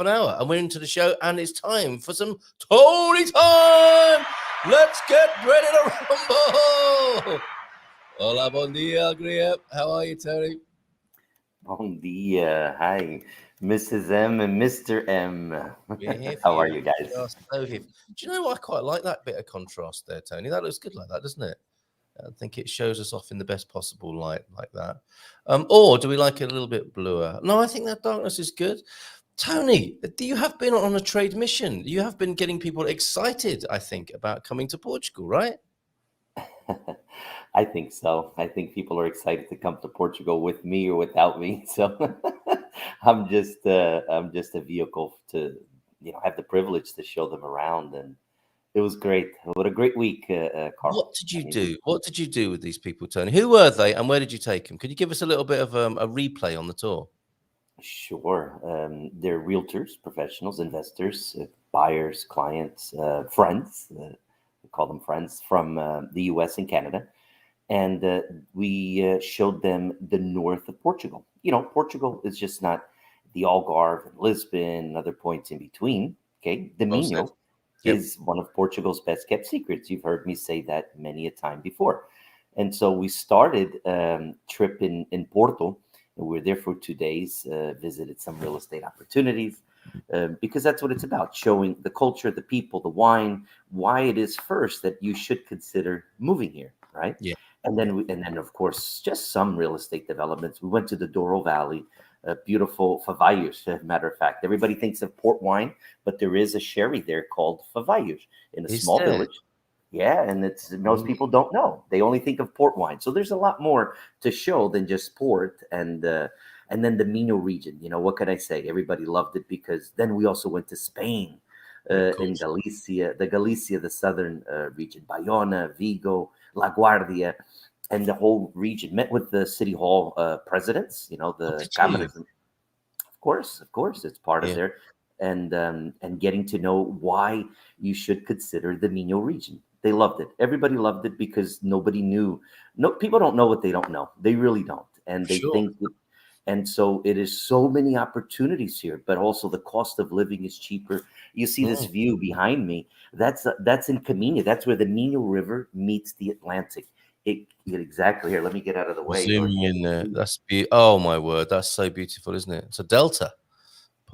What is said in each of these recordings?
an hour, and we're into the show, and it's time for some Tony time. Let's get ready to rumble. Hola, bon dia, Griep. How are you, Tony? Bon dia. Hi, Mrs. M and Mr. M. We're here for How are you. you guys? We are so here. Do you know what? I quite like that bit of contrast there, Tony. That looks good like that, doesn't it? I think it shows us off in the best possible light like that. Or do we like it a little bit bluer? No, I think that darkness is good. Tony, you have been on a trade mission. You have been getting people excited, I think, about coming to Portugal, right? I think so. I think people are excited to come to Portugal with me or without me. So I'm just a vehicle to have the privilege to show them around, and it was great. What a great week, Carl. What did you I mean, do? What did you do with these people, Tony? Who were they, and where did you take them? Could you give us a little bit of a replay on the tour? sure. They're realtors, professionals, investors, buyers, clients, friends. We call them friends from the U.S. and Canada, and we showed them the north of Portugal. Portugal is just not the Algarve and Lisbon and other points in between. Okay, the Well said. Minho Yep. is one of Portugal's best kept secrets. You've heard me say that many a time before. And so we started trip in Porto, and we were there for 2 days, visited some real estate opportunities, because that's what it's about, showing the culture, the people, the wine, why it is first that you should consider moving here, right? Yeah. And then of course, just some real estate developments. We went to the Douro Valley, beautiful Favaios, as a matter of fact. Everybody thinks of port wine, but there is a sherry there called Favaios in a Is small there? village. Yeah, and it's most Mm, people don't know. They only think of port wine. So there's a lot more to show than just port. And then the Minho region. What can I say? Everybody loved it because then we also went to Spain, of in course. Galicia, the southern region, Bayona, Vigo, La Guardia, and the whole region. Met with the city hall presidents. Oh, The did you? cámaras. Of course, it's part of Yeah. there, and getting to know why you should consider the Minho region. They loved it. Everybody loved it because nobody knew. No, people don't know what they don't know. They really don't, and they Sure. think. And so it is so many opportunities here, but also the cost of living is cheaper. You see this Mm, view behind me. That's in Camino. That's where the Minho River meets the Atlantic. Exactly here. Let me get out of the way. Or zooming in there. Oh my word, that's so beautiful, isn't it? It's a delta,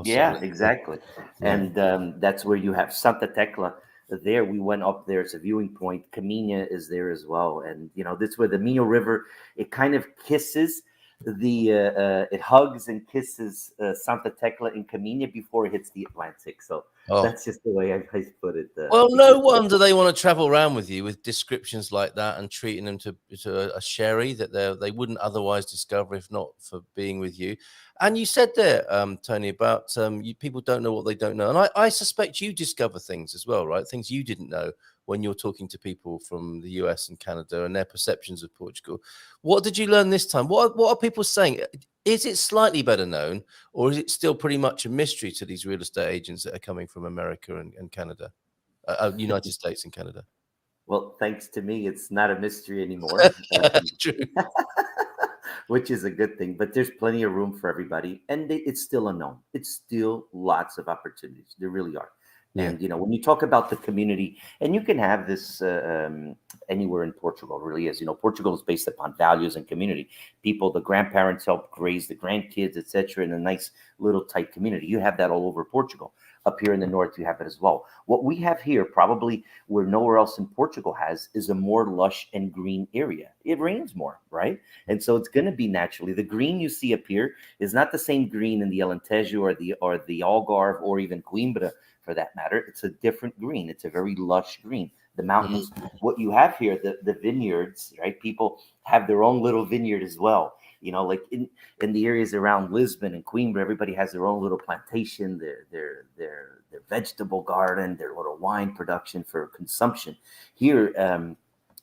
Yeah, possibly. exactly. Yeah. And that's where you have Santa Tecla. There, we went up there. It's a viewing point. Caminha is there as well. And, this is where the Minho River, it kind of kisses it hugs and kisses Santa Tecla in Caminha before it hits the Atlantic. So Oh, that's just the way I put it. well, no Because wonder they want to travel around with you with descriptions like that and treating them to a sherry that they wouldn't otherwise discover if not for being with you. And you said there, Tony, about people don't know what they don't know, and I suspect you discover things as well, right? Things you didn't know when you're talking to people from the US and Canada and their perceptions of Portugal. What did you learn this time? What are people saying? Is it slightly better known, or is it still pretty much a mystery to these real estate agents that are coming from America and Canada? United States and Canada. well, thanks to me, it's not a mystery anymore. True. Which is a good thing. But there's plenty of room for everybody, and it's still unknown. It's still lots of opportunities. There really are. Yeah. And when you talk about the community, and you can have this anywhere in Portugal, it really is. Portugal is based upon values and community. People, the grandparents help raise the grandkids, etc., in a nice little tight community. You have that all over Portugal. Up here in the north, you have it as well. What we have here, probably where nowhere else in Portugal has, is a more lush and green area. It rains more, right? And so it's going to be naturally the green you see up here is not the same green in the Alentejo or the Algarve or even Coimbra for that matter. It's a different green. It's a very lush green. The mountains, Mhm. what you have here, the vineyards, right? People have their own little vineyard as well. Like in the areas around Lisbon and Coimbra, everybody has their own little plantation, their vegetable garden, their little wine production for consumption. Here,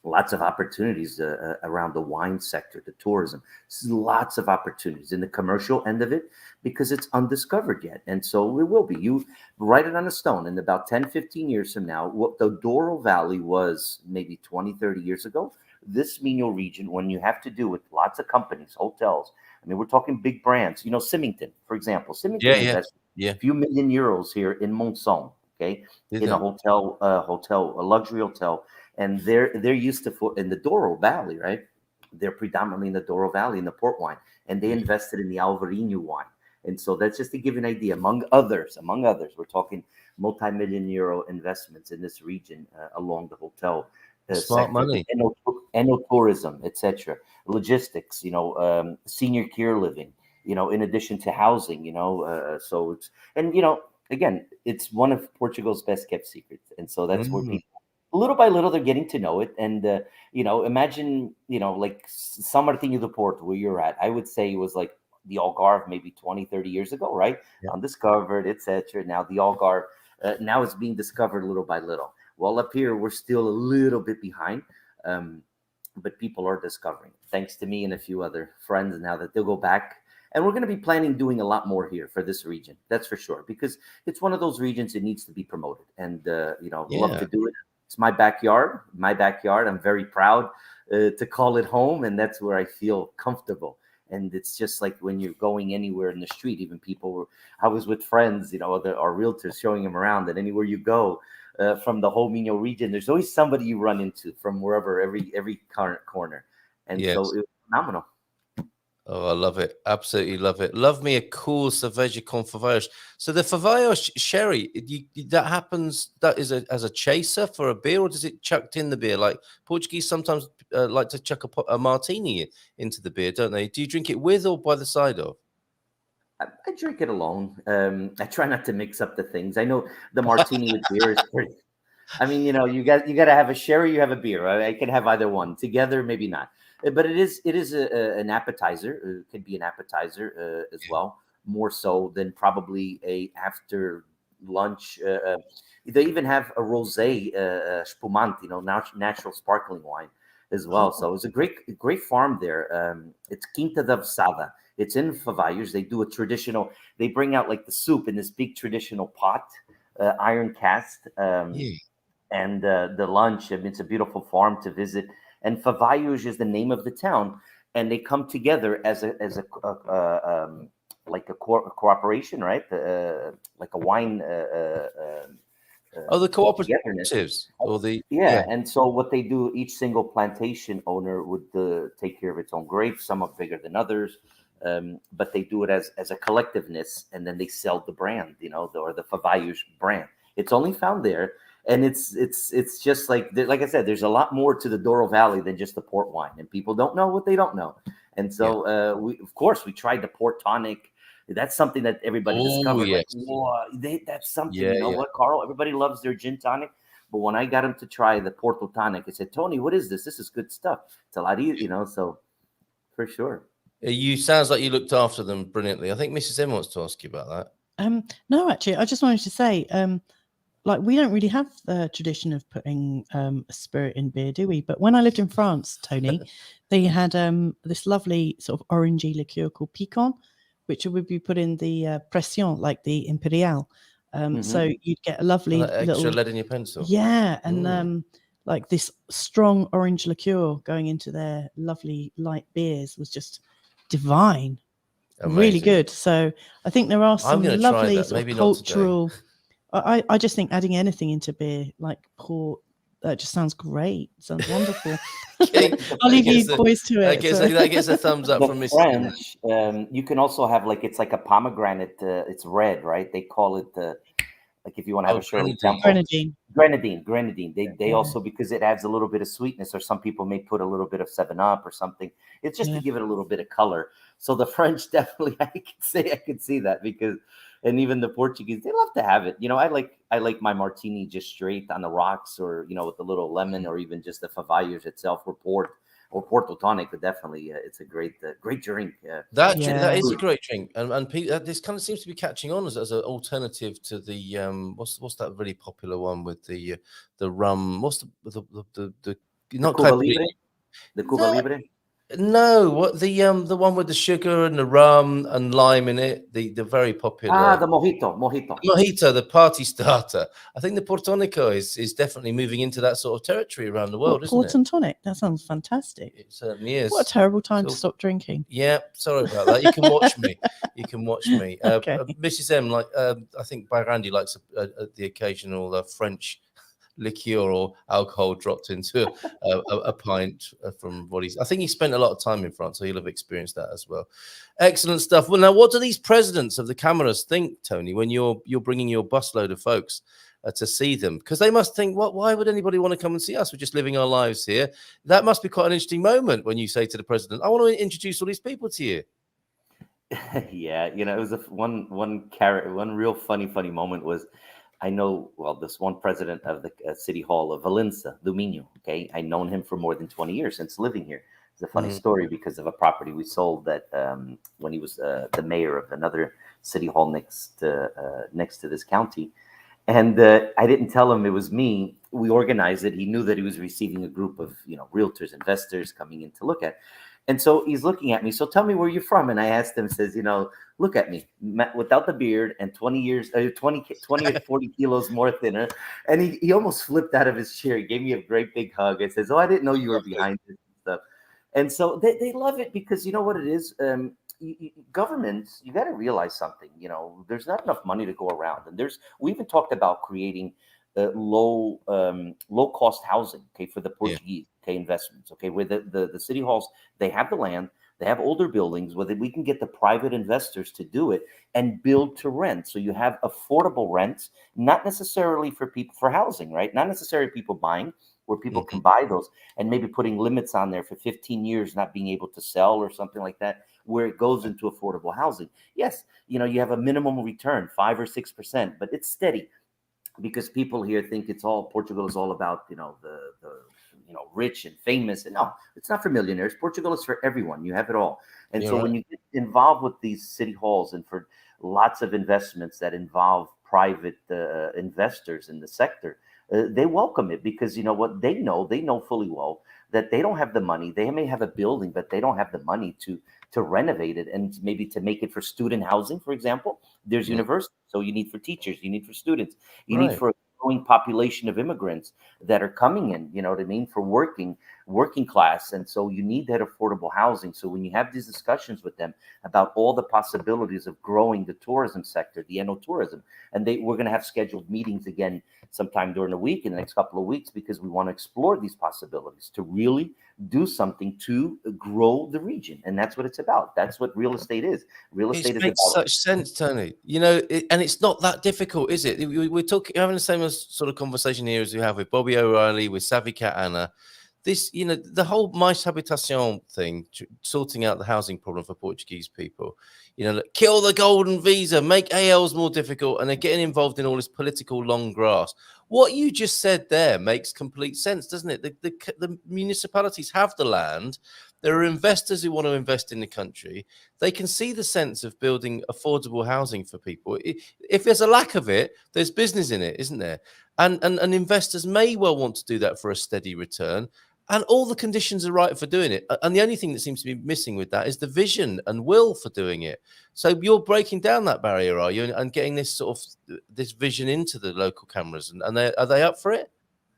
lots of opportunities around the wine sector, the tourism. Lots of opportunities in the commercial end of it because it's undiscovered yet. And so it will be. You write it on a stone. In about 10, 15 years from now, what the Douro Valley was maybe 20, 30 years ago, this Minho region, when you have to do with lots of companies, hotels, I mean, we're talking big brands. You know, Symington, for example. Symington invested Yeah. a few million euros here in Monson, okay, in a hotel, a luxury hotel, and they're used to in the Douro Valley, right? They're predominantly in the Douro Valley in the port wine, and they invested in the Alvarinho wine. And so that's just to give you an idea. Among others, we're talking multi-million euro investments in this region along the hotel smart sector, money, ennotourism, etc., logistics, you know, senior care living, you know, in addition to housing, you know, so it's, and you know, again, it's one of Portugal's best kept secrets, and so that's where people, little by little, they're getting to know it. And you know, imagine, you know, like São Martinho do Porto, where you're at. I would say it was like the Algarve maybe 20, 30 years ago, right? Undiscovered, etc. Now the Algarve, now it's being discovered little by little. Well, up here, we're still a little bit behind, but people are discovering, thanks to me and a few other friends now, that they'll go back. And we're going to be planning doing a lot more here for this region. That's for sure, because it's one of those regions that needs to be promoted. And, you know, love to do it. It's my backyard. I'm very proud to call it home. And that's where I feel comfortable. And it's just like when you're going anywhere in the street, even I was with friends, you know, our realtors, showing them around, that anywhere you go from the whole Minho region, there's always somebody you run into from wherever, every current corner. And so it was phenomenal. Oh, I love it. Absolutely love it. Love me a cool cerveja com favaios. So the favaios sherry, that happens, that is as a chaser for a beer, or does it chucked in the beer? Like Portuguese sometimes like to chuck a martini into the beer, don't they? Do you drink it with or by the side of? I drink it alone. I try not to mix up the things. I know the martini with beer is pretty. I mean, you know, you got to have a sherry, you have a beer. I can have either one together, maybe not. But it is an appetizer. It could be an appetizer as well, more so than probably a after lunch. They even have a rosé spumante, you know, natural sparkling wine as well. So it's a great farm there. It's Quinta da Vessada. It's in Favaios. They do a traditional. They bring out like the soup in this big traditional pot, iron cast. And the lunch. I mean, it's a beautiful farm to visit. And Favaios is the name of the town, and they come together as a like a cooperation, right? Like a wine. The cooperatives, or the And so what they do, each single plantation owner would take care of its own grapes. Some are bigger than others, but they do it as a collectiveness, and then they sell the brand, you know, or the Favaios brand. It's only found there. And it's just like I said, there's a lot more to the Douro Valley than just the port wine, and people don't know what they don't know. And so we tried the port tonic. That's something that everybody discovered. Yes. Like, whoa, that's something. You know what, Carl? Everybody loves their gin tonic, but when I got him to try the Porto tonic, I said, Tony, what is this? This is good stuff. It's a lot easier, you know. So for sure. You sounds like you looked after them brilliantly. I think Mrs. M wants to ask you about that. No, actually, I just wanted to say, like, we don't really have the tradition of putting a spirit in beer, do we? But when I lived in France, Tony, they had this lovely sort of orangey liqueur called Picon, which would be put in the Pression, like the Imperial. So you'd get a lovely extra little lead in your pencil. Yeah, and like this strong orange liqueur going into their lovely light beers was just divine. Amazing. Really good. So I think there are some lovely sort of cultural. I just think adding anything into beer, like port, that just sounds great. Sounds wonderful. I'll leave you boys to it. That gets a thumbs up from Miss French. You can also have it's like a pomegranate. It's red, right? They call it like if you want to have a Shirley Temple. Grenadine. They also, because it adds a little bit of sweetness, or some people may put a little bit of 7-Up or something. It's just to give it a little bit of color. So the French definitely, I could see that, because. And even the Portuguese, they love to have it. You know, I like my martini just straight on the rocks, or, you know, with a little lemon, or even just the Favaios itself, or port, or Porto tonic. But definitely, it's a great drink. That is a great drink, and this kind of seems to be catching on as an alternative to the what's that really popular one with the rum? What's the not Cuba Libre? The Cuba Libre. No, what the one with the sugar and the rum and lime in it, the very popular The mojito. mojito, the party starter. I think the Portonico is definitely moving into that sort of territory around the world, isn't Port it? and tonic. That sounds fantastic. It certainly is. What a terrible time So- to stop drinking. Yeah, sorry about that. You can watch me. You can watch me. Okay. Mrs. M, like I think Randy likes the occasional French liqueur or alcohol dropped into a pint from what he's. I think he spent a lot of time in France, so he'll have experienced that as well. Excellent stuff. Well, now, what do these presidents of the cameras think, Tony, when you're bringing your busload of folks to see them? Because they must think, why would anybody want to come and see us? We're just living our lives here. That must be quite an interesting moment when you say to the president, "I want to introduce all these people to you." Yeah, it was one real funny moment was, I know, well, this one president of the city hall of Valencia, Dominio. Okay, I known him for more than 20 years since living here. It's a funny story because of a property we sold that when he was the mayor of another city hall next to this county, and I didn't tell him it was me. We organized it. He knew that he was receiving a group of realtors, investors coming in to look at. And so he's looking at me. So tell me where you're from. And I asked him, says, look at me without the beard and 20 or 40 kilos more thinner. And he almost flipped out of his chair. He gave me a great big hug and says, oh, I didn't know you were behind this and stuff. And so they love it because you know what it is? Governments, you got to realize something. There's not enough money to go around. And we even talked about creating low cost housing, okay, for the Portuguese, okay, investments, okay, where the city halls, they have the land, they have older buildings, where we can get the private investors to do it and build to rent. So you have affordable rents, not necessarily for people for housing, right? Not necessarily people buying, where people can buy those, and maybe putting limits on there for 15 years, not being able to sell or something like that, where it goes into affordable housing. Yes, you have a minimum return, 5 or 6%, but it's steady. Because people here think Portugal is all about the rich and famous, and no, it's not for millionaires. Portugal is for everyone. You have it all. And so when you get involved with these city halls and for lots of investments that involve private investors in the sector, they welcome it because you know what they know fully well that they don't have the money. They may have a building, but they don't have the money to renovate it and maybe to make it for student housing, for example. There's universities, so you need for teachers, you need for students, you need for a growing population of immigrants that are coming in, you know what I mean, for working class. And so you need that affordable housing. So when you have these discussions with them about all the possibilities of growing the tourism sector, the eno-tourism, and we're going to have scheduled meetings again sometime during the week, in the next couple of weeks, because we want to explore these possibilities to really do something to grow the region. And that's what it's about. That's what real estate is. Real estate is makes about such sense, Tony. And it's not that difficult, is it? We're having the same sort of conversation here as we have with Bobby O'Reilly, with Savikat Anna. This, the whole Mais Habitation thing, sorting out the housing problem for Portuguese people, kill the golden visa, make ALs more difficult, and they're getting involved in all this political long grass. What you just said there makes complete sense, doesn't it? The municipalities have the land. There are investors who want to invest in the country. They can see the sense of building affordable housing for people. If there's a lack of it, there's business in it, isn't there? And investors may well want to do that for a steady return. And all the conditions are right for doing it. And the only thing that seems to be missing with that is the vision and will for doing it. So you're breaking down that barrier, are you? And getting this sort of this vision into the local cameras. And are they up for it?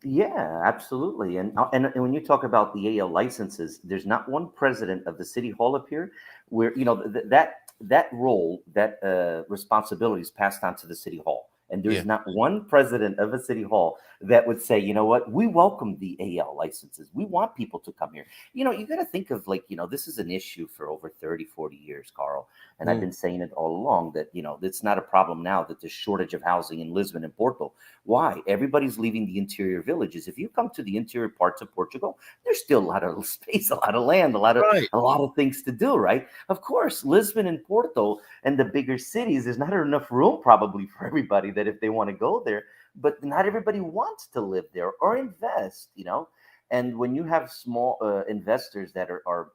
Yeah, absolutely. And when you talk about the AL licenses, there's not one president of the city hall up here where that role, that responsibility is passed on to the city hall. And there's not one president of a city hall that would say, you know what, we welcome the AL licenses. We want people to come here. You got to think of this is an issue for over 30, 40 years, Carl. And I've been saying it all along that, it's not a problem now that there's shortage of housing in Lisbon and Porto. Why? Everybody's leaving the interior villages. If you come to the interior parts of Portugal, there's still a lot of space, a lot of land, a lot of things to do, right? Of course, Lisbon and Porto and the bigger cities, there's not enough room probably for everybody that if they want to go there, but not everybody wants to live there or invest, And when you have small investors that are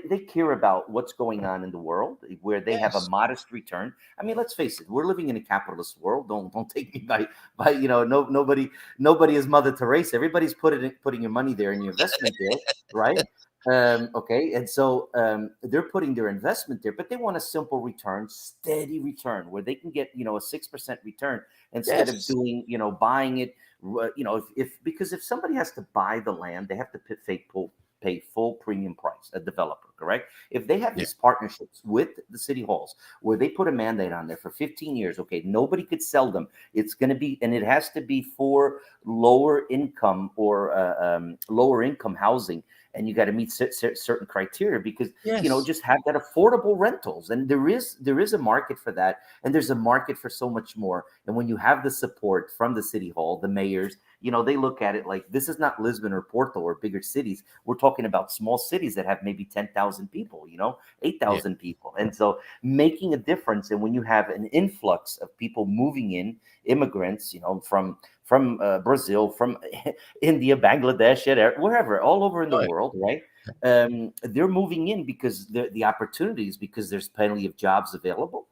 they care about what's going on in the world where they have a modest return. I mean, let's face it, we're living in a capitalist world. Don't take me by nobody is Mother Teresa. Everybody's putting your money there and your investment there, right? Okay, and so they're putting their investment there, but they want a simple return, steady return, where they can get, you know, a 6% return instead of Yes. doing, you know, buying it. You know, because if somebody has to buy the land, they have to pay full premium price, a developer, correct? If they have Yeah. these partnerships with the city halls where they put a mandate on there for 15 years, okay, nobody could sell them. It's going to be, and it has to be for lower income or lower income housing, and you got to meet certain criteria, because you know, Yes. just have that affordable rentals, and there is a market for that, and there's a market for so much more. And when you have the support from the city hall, the mayors, you know, they look at it like, this is not Lisbon or Porto or bigger cities. We're talking about small cities that have maybe 10,000 people, you know, Yeah. 8,000 people, and so making a difference. And when you have an influx of people moving in, immigrants, you know, from Brazil, from India, Bangladesh, wherever, all over in the Right. world, right? They're moving in because the opportunities, because there's plenty of jobs available,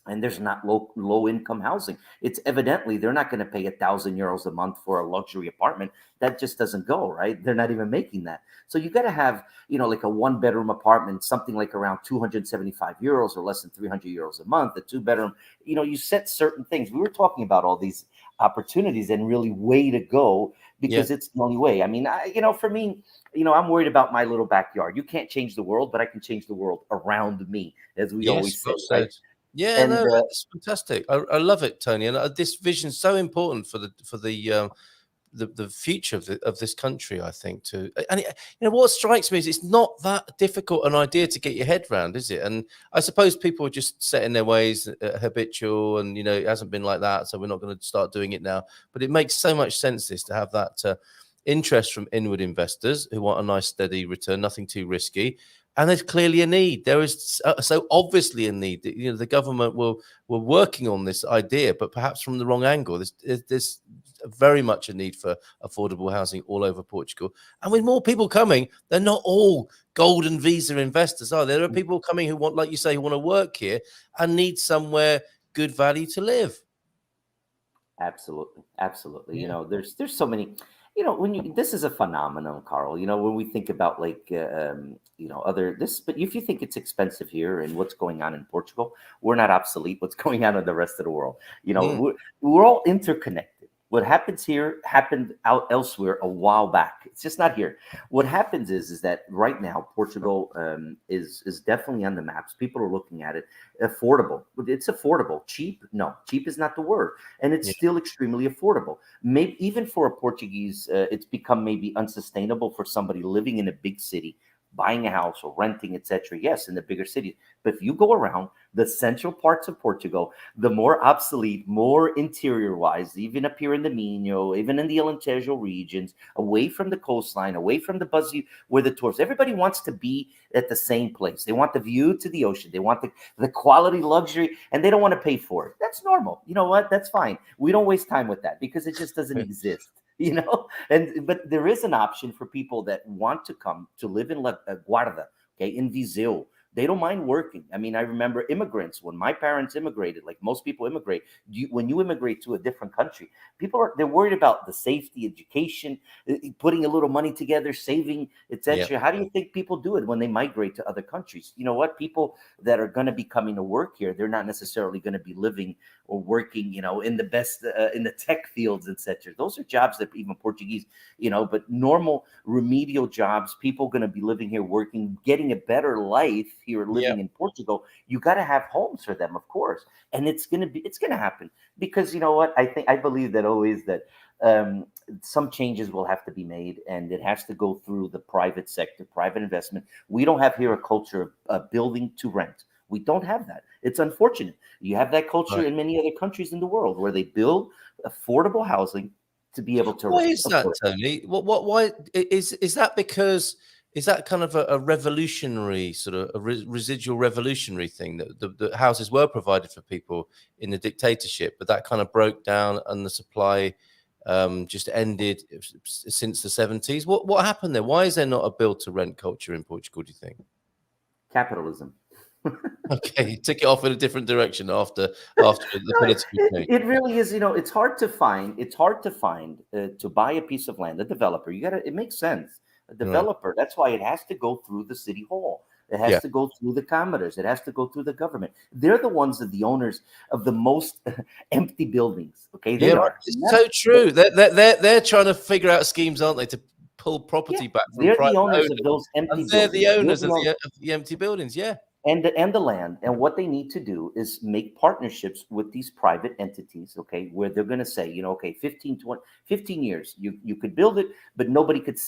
and there's not low income housing. It's evidently they're not going to pay €1,000 a month for a luxury apartment. That just doesn't go, right? They're not even making that. So you got to have, you know, like a 1-bedroom apartment, something like around €275 or less than €300 a month. A 2-bedroom, you know, you set certain things. We were talking about all these opportunities, and really way to go, Yeah. because it's the only way. I mean, you know, for me, you know, I'm worried about my little backyard. You can't change the world, but I can change the world around me, as we Yes. always say, Well right? said. Yeah. And No, that's fantastic. I love it, Tony. And this vision's so important for the future of this country, I think. And you know what strikes me is it's not that difficult an idea to get your head around, is it? And I suppose people are just set in their ways, habitual, and you know it hasn't been like that, so we're not going to start doing it now. But it makes so much sense to have that interest from inward investors who want a nice steady return, nothing too risky. And there's clearly a need. There is so obviously a need. You know, the government were working on this idea, but perhaps from the wrong angle. There's very much a need for affordable housing all over Portugal. And with more people coming, they're not all golden visa investors, are there? There are people coming who want, like you say, who want to work here and need somewhere good value to live. absolutely, absolutely. You Yeah. know, there's so many. You know, this is a phenomenon, Carl. You know, when we think about like you know, other this, but if you think it's expensive here and what's going on in Portugal, we're not obsolete. What's going on in the rest of the world? You know, Mm. we're all interconnected. What happens here happened out elsewhere a while back. It's just not here. What happens is that right now Portugal is definitely on the maps. People are looking at it. Affordable. It's affordable. Cheap? No, cheap is not the word, and it's Yeah. still extremely affordable. Maybe even for a Portuguese, it's become maybe unsustainable for somebody living in a big city, buying a house or renting, etc. Yes, in the bigger cities. But if you go around the central parts of Portugal, the more obsolete, more interior wise, even up here in the Minho, even in the Alentejo regions, away from the coastline, away from the buzzy where the tourists, everybody wants to be at the same place. They want the view to the ocean. They want the quality luxury, and they don't want to pay for it. That's normal. You know what? That's fine. We don't waste time with that because it just doesn't exist. You know, but there is an option for people that want to come to live in Guarda, okay, in Viseu. They don't mind working. I mean, I remember immigrants when my parents immigrated, like most people immigrate. When you immigrate to a different country, they're worried about the safety, education, putting a little money together, saving, Yeah. etc. How do you think people do it when they migrate to other countries? You know what? People that are going to be coming to work here, they're not necessarily going to be living or working, you know, in the best in the tech fields, etc. Those are jobs that even Portuguese, you know, but normal remedial jobs, people going to be living here, working, getting a better life here, Yeah. living in Portugal. You got to have homes for them, of course, and it's going to happen because you know what? I believe that always that some changes will have to be made, and it has to go through the private sector, private investment. We don't have here a culture of building to rent. We don't have that. It's unfortunate. You have that culture Right. in many other countries in the world where they build affordable housing to be able to Why rent. is that, Tony? Why is that? Because is that kind of a revolutionary sort of residual revolutionary thing that the houses were provided for people in the dictatorship, but that kind of broke down and the supply just ended since the 70s? What happened there? Why is there not a build to rent culture in Portugal, do you think? Capitalism. Okay, you took it off in a different direction after the No, political change. it really is. You know, it's hard to find. It's hard to find to buy a piece of land. The developer, you got to. It makes sense. a developer. That's why it has to go through the city hall. It has to go through the cámaras. It has to go through the government. They're the ones that the owners of the most empty buildings. Okay, they are. It's so true. They're trying to figure out schemes, aren't they, to pull property back from they're private the owners owners. of those empty And they're buildings. the owners of the empty buildings. Yeah. And the land. And what they need to do is make partnerships with these private entities, okay, where they're going to say, you know, okay, 15 years, you could build it, but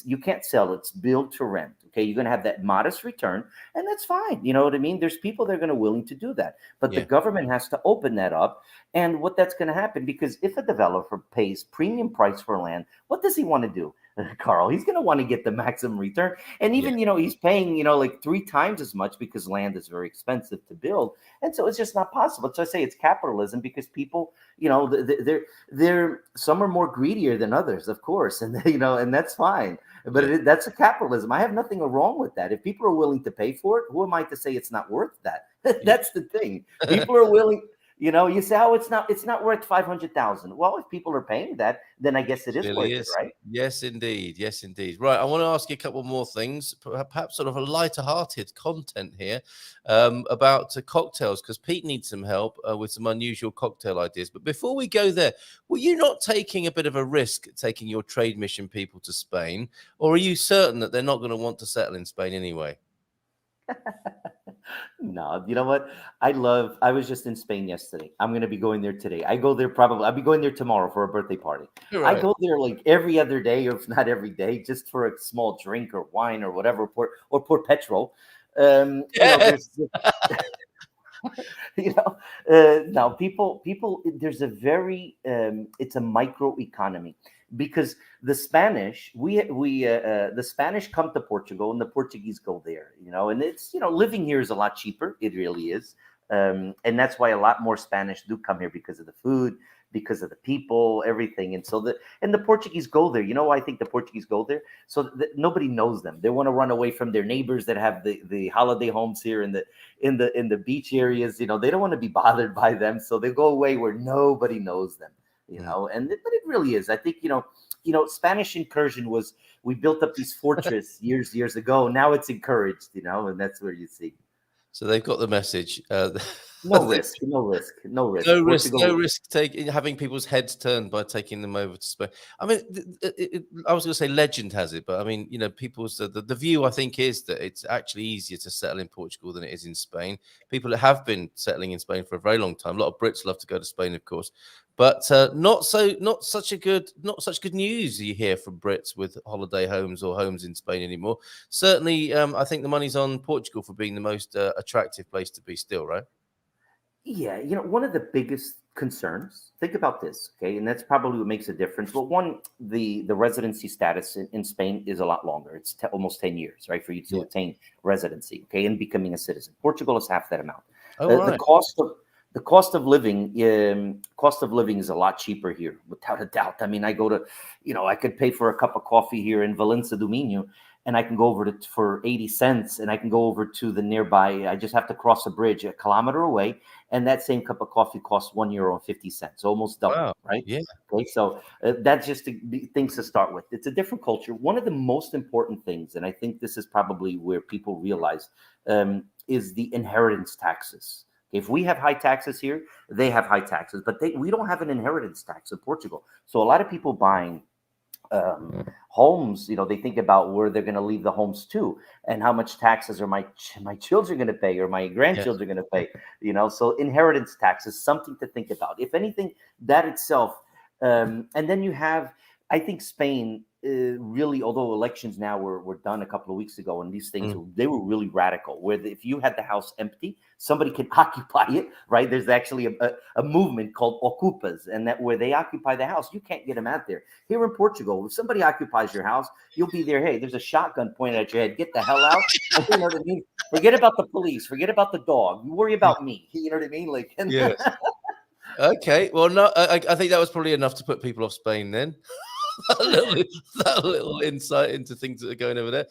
you can't sell it. It's build to rent. Okay, you're going to have that modest return, and that's fine. You know what I mean? There's people that are going to willing to do that, but the government has to open that up. And what that's going to happen, because if a developer pays premium price for land, what does he want to do? Carl, he's going to want to get the maximum return. And even, you know, he's paying, you know, like 3 times as much because land is very expensive to build. And so it's just not possible. So I say it's capitalism because people, you know, they're some are more greedier than others, of course. And, you know, and that's fine. But that's a capitalism. I have nothing wrong with that. If people are willing to pay for it, who am I to say it's not worth that? That's the thing. People are willing. You know, you say, oh, it's not worth 500,000. Well, if people are paying that, then I guess it is worth it, right? Yes, indeed. Yes, indeed. Right. I want to ask you a couple more things, perhaps sort of a lighter-hearted content here about cocktails, because Pete needs some help with some unusual cocktail ideas. But before we go there, were you not taking a bit of a risk taking your trade mission people to Spain, or are you certain that they're not going to want to settle in Spain anyway? No, you know what? I was just in Spain yesterday. I'm going to be going there today. I'll be going there tomorrow for a birthday party. Right. I go there like every other day, or if not every day, just for a small drink or wine or whatever, pour petrol. You know, you know, now people, there's a very, it's a micro economy. Because the Spanish, the Spanish come to Portugal and the Portuguese go there, you know, and it's, you know, living here is a lot cheaper. It really is. And that's why a lot more Spanish do come here, because of the food, because of the people, everything. And so the Portuguese go there. You know, I think the Portuguese go there so that nobody knows them. They want to run away from their neighbors that have the holiday homes here in the beach areas. You know, they don't want to be bothered by them. So they go away where nobody knows them. You know, but it really is. I think, you know, Spanish incursion was, we built up these fortress years ago. Now it's encouraged, you know, and that's where you see. So they've got the message. No risk. Taking, having people's heads turned by taking them over to Spain. I mean, I was going to say legend has it, but I mean, you know, people's the view I think is that it's actually easier to settle in Portugal than it is in Spain. People that have been settling in Spain for a very long time. A lot of Brits love to go to Spain, of course, but not such good news you hear from Brits with holiday homes or homes in Spain anymore. Certainly, I think the money's on Portugal for being the most attractive place to be still, right? Yeah, you know, one of the biggest concerns, think about this, okay, and that's probably what makes a difference. But one, the residency status in Spain is a lot longer. It's almost 10 years, right, for you to attain residency, okay, and becoming a citizen. Portugal is half that amount. Right. The cost of living is a lot cheaper here, without a doubt. I mean, I go to, you know, I could pay for a cup of coffee here in Valencia do Minho, and I can go over for 80 cents, and I can go over to the nearby. I just have to cross a bridge a kilometer away, and that same cup of coffee costs €1.50, almost double, wow. Right? Yeah. Okay, so that's just things to start with. It's a different culture. One of the most important things, and I think this is probably where people realize, is the inheritance taxes. If we have high taxes here, they have high taxes, but we don't have an inheritance tax in Portugal. So a lot of people buying homes, you know, they think about where they're going to leave the homes to, and how much taxes are my children going to pay, or my grandchildren going to pay, you know. So inheritance tax is something to think about. If anything, that itself, and then you have, I think Spain really, although elections now were done a couple of weeks ago, and these things, they were really radical, where if you had the house empty, somebody can occupy it, right? There's actually a movement called ocupas, and that where they occupy the house, you can't get them out there. Here in Portugal, if somebody occupies your house, you'll be there. Hey, there's a shotgun pointed at your head. Get the hell out. You know what I mean? Forget about the police. Forget about the dog. You worry about me. You know what I mean? Like, yes. Okay. Well, no, I think that was probably enough to put people off Spain then. that little insight into things that are going over there.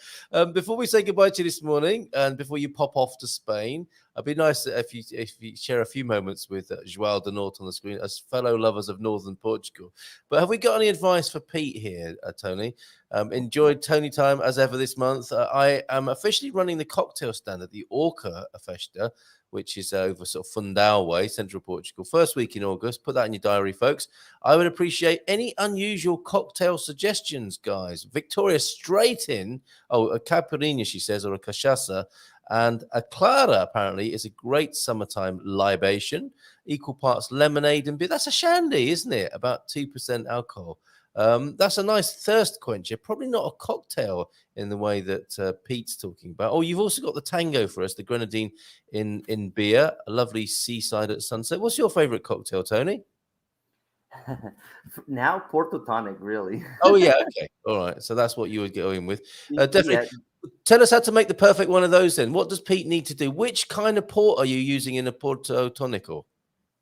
Before we say goodbye to you this morning, and before you pop off to Spain, It'd be nice if you share a few moments with João de Norte on the screen as fellow lovers of northern Portugal. But have we got any advice for Pete here, Tony? Enjoyed Tony time as ever this month. I am officially running the cocktail stand at the Orca Festa, which is over sort of Fundão way, central Portugal. First week in August. Put that in your diary, folks. I would appreciate any unusual cocktail suggestions, guys. Victoria straight in. Oh, a caipirinha, she says, or a cachaça. And a clara, apparently, is a great summertime libation. Equal parts lemonade and beer. That's a shandy, isn't it? About 2% alcohol. That's a nice thirst quencher. Probably not a cocktail in the way that Pete's talking about. Oh, you've also got the tango for us, the grenadine in beer, a lovely seaside at sunset. What's your favorite cocktail, Tony? Now Porto tonic, really. Oh yeah, okay, all right. So that's what you would go in with. Definitely. Yeah. Tell us how to make the perfect one of those. Then, what does Pete need to do? Which kind of port are you using in a Porto Tonico?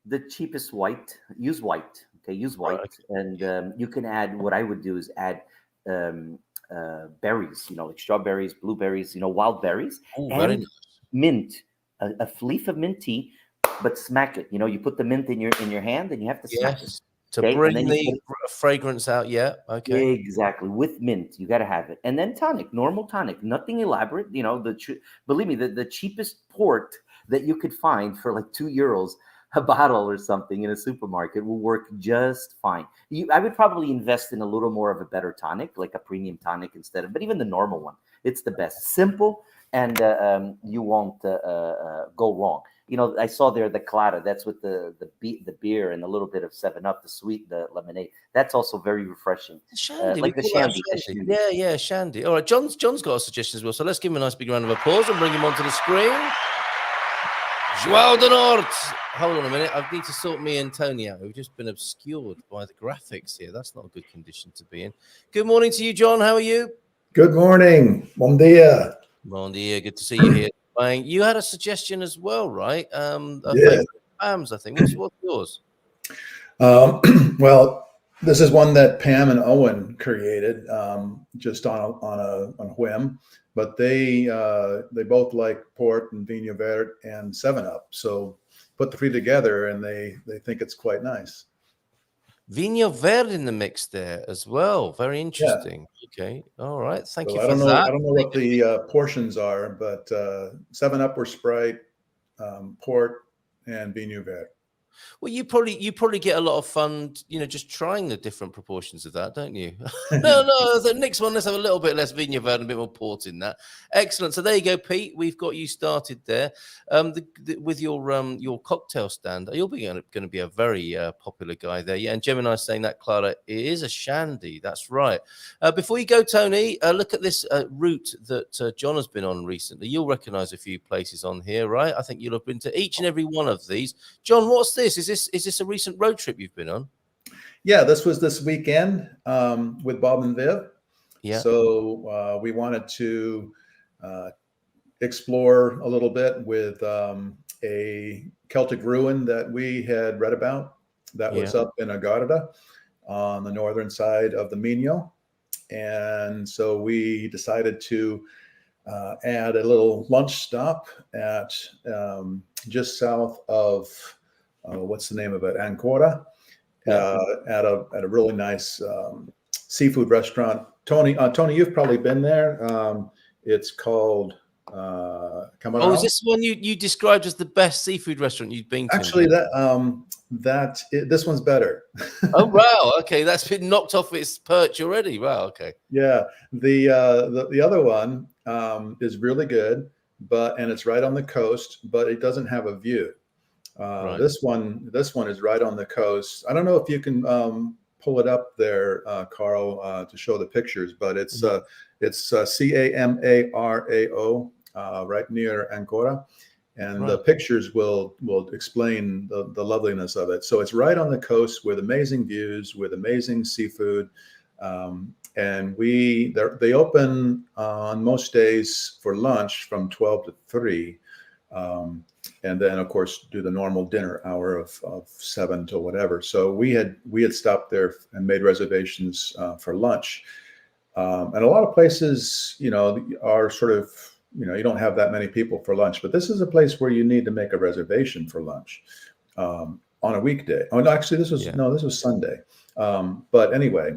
The cheapest white. Use white. Okay, use white, Right. and you can add. What I would do is add berries. Like strawberries, blueberries. Wild berries, Oh, and very nice. mint. A leaf of mint tea, but smack it. You put the mint in your hand, and you have to smack it. Yes, to Okay, bring and then the fragrance out. Yeah, okay. Exactly, with mint, you got to have it, and then tonic, normal tonic, nothing elaborate. Believe me, the cheapest port that you could find for like €2 a bottle or something in a supermarket will work just fine. I would probably invest in a little more of a better tonic, like a premium tonic but even the normal one, it's the best, simple, and you won't go wrong. I saw there the clara. That's with the beer and a little bit of 7-Up, the lemonade. That's also very refreshing. Shandy, Like we the call that shandy. Yeah, shandy. All right, John's got a suggestion as well. So let's give him a nice big round of applause and bring him onto the screen. João de Norte. Hold on a minute. I need to sort me and Tony out. We've just been obscured by the graphics here. That's not a good condition to be in. Good morning to you, John. How are you? Good morning. Bom dia. Bon dia. Good to see you here. You had a suggestion as well, right? Yeah. Pam's, I think. What's yours? Well, this is one that Pam and Owen created just on a whim, but they both like port and Vinho Verde and 7-Up. So put the three together, and they think it's quite nice. Vinho Verde in the mix there as well. Very interesting. Yeah. Okay. All right. Thank you for that. I don't know what the portions are, but 7-Up or Sprite, port, and Vinho Verde. Well, you probably get a lot of fun, just trying the different proportions of that, don't you? No. The next one, let's have a little bit less Vinho Verde and a bit more port in that. Excellent. So there you go, Pete. We've got you started there. With your cocktail stand. You're going to be a very popular guy there. Yeah, and Gemini's saying that, Clara, it is a shandy. That's right. Before you go, Tony, look at this route that John has been on recently. You'll recognize a few places on here, right? I think you'll have been to each and every one of these. John, what's this? Is this a recent road trip you've been on? Yeah, this was this weekend with Bob and Viv. Yeah. So we wanted to explore a little bit with a Celtic ruin that we had read about that was up in Agarda on the northern side of the Minho. And so we decided to add a little lunch stop at just south of what's the name of it? Ancora, at a really nice seafood restaurant. Tony, you've probably been there. It's called Camarão. Oh, is this one you described as the best seafood restaurant you've been to? Actually, this one's better. Oh wow, okay, that's been knocked off its perch already. Wow, okay. Yeah, the other one is really good, and it's right on the coast, but it doesn't have a view. Right. This one is right on the coast. I don't know if you can pull it up there, Carl, to show the pictures, but it's Camarao, right near Ancora, and the pictures will explain the loveliness of it. So it's right on the coast with amazing views, with amazing seafood, and they open on most days for lunch from 12 to 3. And then, of course, do the normal dinner hour of 7 to whatever. So we had stopped there and made reservations for lunch. And a lot of places, are sort of you don't have that many people for lunch. But this is a place where you need to make a reservation for lunch on a weekday. Oh, no, actually, this was Sunday. But anyway,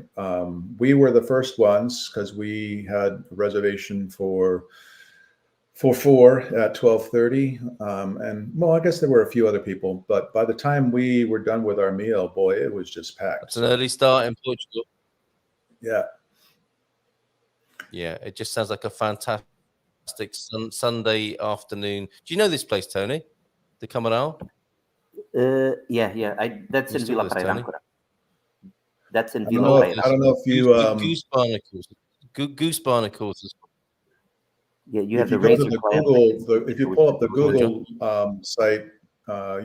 we were the first ones because we had a reservation for 4 at 12:30. And well, I guess there were a few other people, but by the time we were done with our meal, boy, it was just packed. It's an early start in Portugal. Yeah. Yeah, it just sounds like a fantastic Sunday afternoon. Do you know this place, Tony? The Camarão? Yeah. That's in Vila Prairâncora. That's in I Vila Prairâncora. don't know if you Goose barnacles. Goose barnacles. Yeah, you if have you the go to razor the Google, if you pull up the Google site,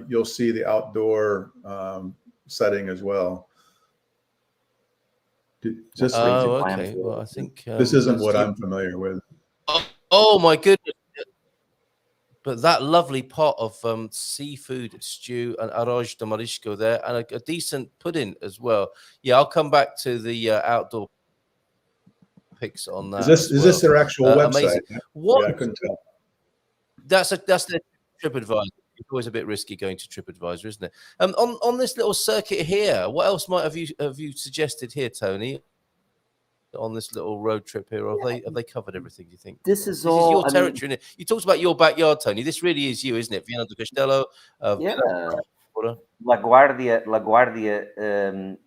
you'll see the outdoor setting as well. Okay. Well, I think this isn't what I'm familiar with. Oh my goodness! But that lovely pot of seafood stew and arroz de marisco there, and a decent pudding as well. Yeah, I'll come back to the outdoor pics on that. Is this their actual website? Amazing. What? Yeah, I couldn't tell. That's their TripAdvisor. It's always a bit risky going to TripAdvisor, isn't it? On this little circuit here, what else might have you suggested here, Tony? On this little road trip here, have they covered everything? Do you think this is your territory? Isn't it? You talked about your backyard, Tony. This really is you, isn't it? Viana do Castelo. LaGuardia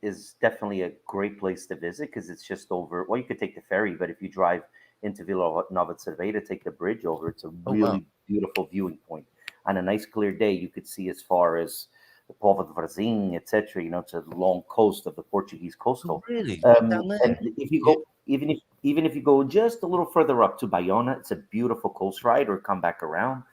is definitely a great place to visit because it's just over. Well, you could take the ferry, but if you drive into Vila Nova de Cerveira, take the bridge over. It's a really beautiful viewing point. On a nice clear day, you could see as far as the Povo de Varzim, etc. It's a long coast of the Portuguese coastal. Really? And if you go, even if you go just a little further up to Bayona, it's a beautiful coast ride, or come back around.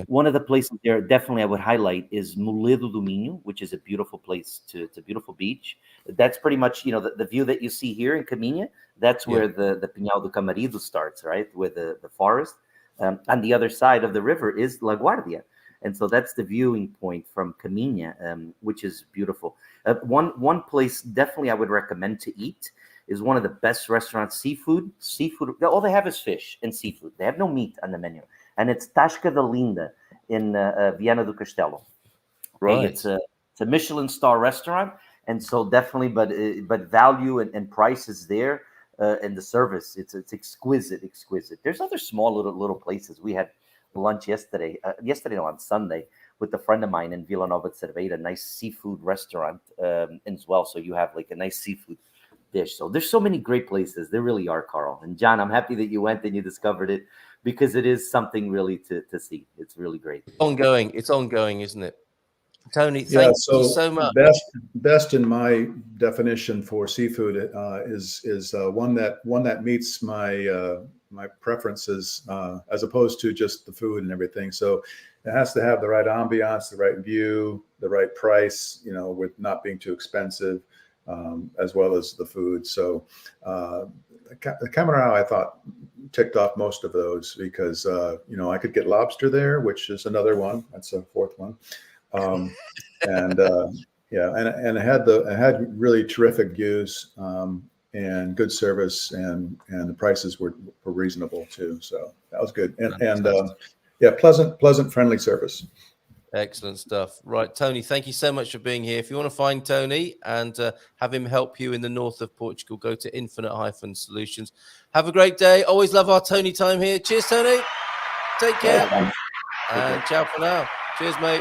One of the places there definitely I would highlight is Moledo do Minho, which is a beautiful place. It's a beautiful beach. That's pretty much the view that you see here in Caminha. That's where the Pinhal do Camarido starts, right, with the forest. On the other side of the river is LaGuardia. And so that's the viewing point from Caminha, which is beautiful. One place definitely I would recommend to eat is one of the best restaurants, seafood. All they have is fish and seafood. They have no meat on the menu. And it's Tasca da Linda in Viana do Castelo. Right. It's a Michelin star restaurant. And so definitely, but value and price is there. And the service, it's exquisite. There's other small little places. We had lunch on Sunday with a friend of mine in Vila Nova de Cerveira, a nice seafood restaurant as well. So you have like a nice seafood dish. So there's so many great places. There really are, Carl. And John, I'm happy that you went and you discovered it because it is something really to see. It's really great. It's ongoing, isn't it? Tony, thank you so much. Best in my definition for seafood is one that meets my preferences as opposed to just the food and everything. So it has to have the right ambiance, the right view, the right price, with not being too expensive, as well as the food. So the Camarão, I thought, ticked off most of those because I could get lobster there, which is another one. That's a fourth one. And it had really terrific views and good service, and the prices were reasonable too. So that was good. And pleasant, friendly service. Excellent stuff. Right, Tony, thank you so much for being here. If you want to find Tony and have him help you in the north of Portugal, go to Infinite-Solutions. Have a great day. Always love our Tony time here. Cheers, Tony. Take care. And ciao for now. Cheers, mate.